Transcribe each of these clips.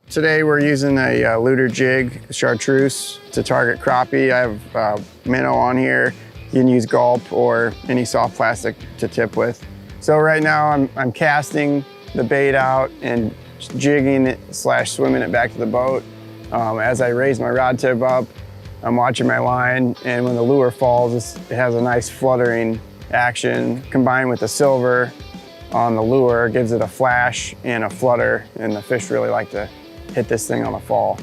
Today we're using a looter jig chartreuse to target crappie. I have minnow on here. You can use gulp or any soft plastic to tip with. So right now I'm casting the bait out and jigging it / swimming it back to the boat. As I raise my rod tip up, I'm watching my line, and when the lure falls, it has a nice fluttering action combined with the silver on the lure, gives it a flash and a flutter, and the fish really like to hit this thing on the fall.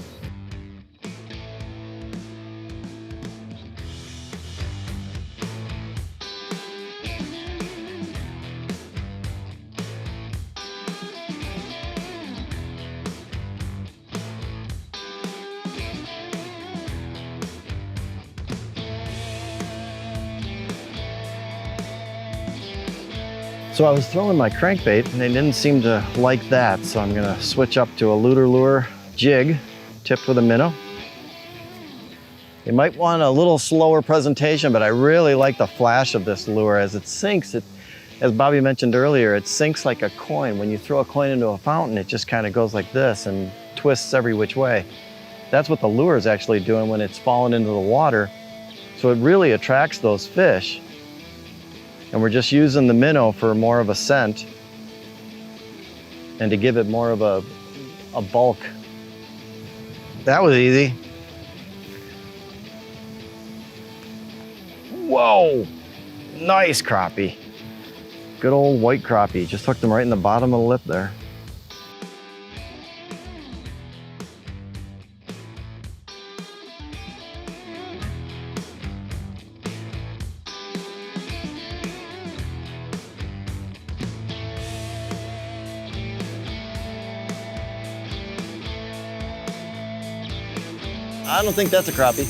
So I was throwing my crankbait and they didn't seem to like that, so I'm gonna switch up to a looter lure jig tipped with a minnow. You might want a little slower presentation, but I really like the flash of this lure as it sinks. As Bobby mentioned earlier, it sinks like a coin. When you throw a coin into a fountain, it just kind of goes like this and twists every which way. That's what the lure is actually doing when it's falling into the water. So it really attracts those fish. And we're just using the minnow for more of a scent and to give it more of a bulk. That was easy. Whoa, nice crappie. Good old white crappie. Just hooked them right in the bottom of the lip there. I don't think that's a crappie.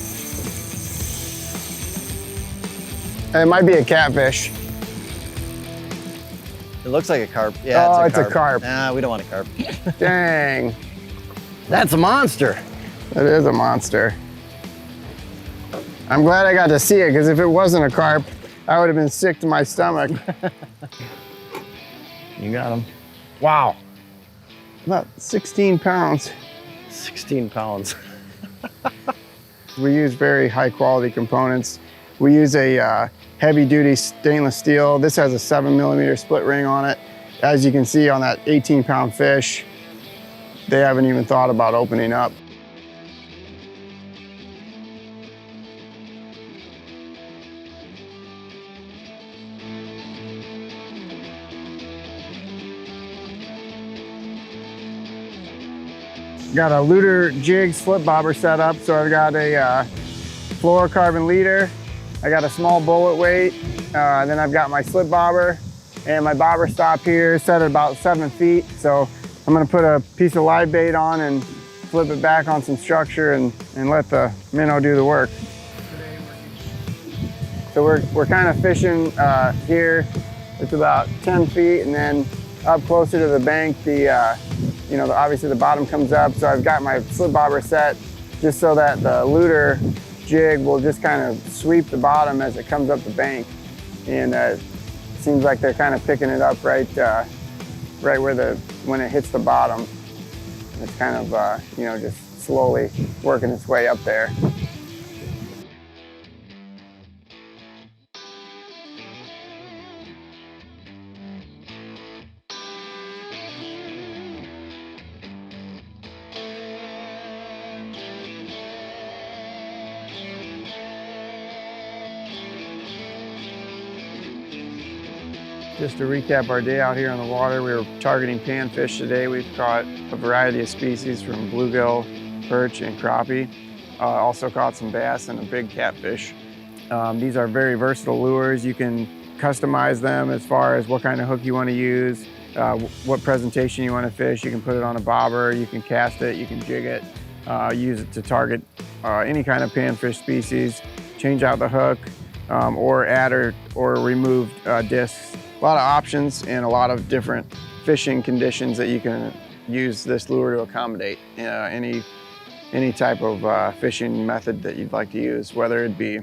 It might be a catfish. It looks like a carp. Yeah, oh, it's a carp. Nah, we don't want a carp. Dang. That's a monster. It is a monster. I'm glad I got to see it, because if it wasn't a carp, I would have been sick to my stomach. You got him. Wow. About 16 pounds. 16 pounds. We use very high quality components. We use a heavy duty stainless steel. This has a 7mm split ring on it. As you can see on that 18-pound fish, they haven't even thought about opening up. Got a looter jig slip bobber set up, so I've got a fluorocarbon leader. I got a small bullet weight, then I've got my slip bobber, and my bobber stop here set at about 7 feet. So I'm gonna put a piece of live bait on and flip it back on some structure and let the minnow do the work. So we're kind of fishing here. It's about 10 feet, and then up closer to the bank, obviously the bottom comes up, so I've got my slip bobber set just so that the looter jig will just kind of sweep the bottom as it comes up the bank. And it seems like they're kind of picking it up right where when it hits the bottom. It's kind of, just slowly working its way up there. Just to recap our day out here on the water, we were targeting panfish today. We've caught a variety of species from bluegill, perch, and crappie. Also caught some bass and a big catfish. These are very versatile lures. You can customize them as far as what kind of hook you want to use, what presentation you want to fish. You can put it on a bobber, you can cast it, you can jig it, use it to target any kind of panfish species, change out the hook, or add or remove discs. A lot of options and a lot of different fishing conditions that you can use this lure to accommodate any type of fishing method that you'd like to use, whether it be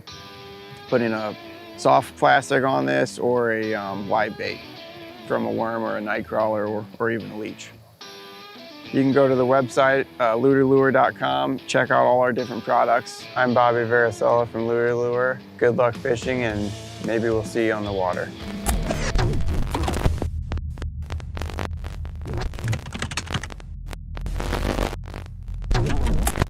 putting a soft plastic on this or a live bait from a worm or a night crawler or even a leech. You can go to the website, luterlure.com, check out all our different products. I'm Bobby Varicella from Lure Lure. Good luck fishing, and maybe we'll see you on the water.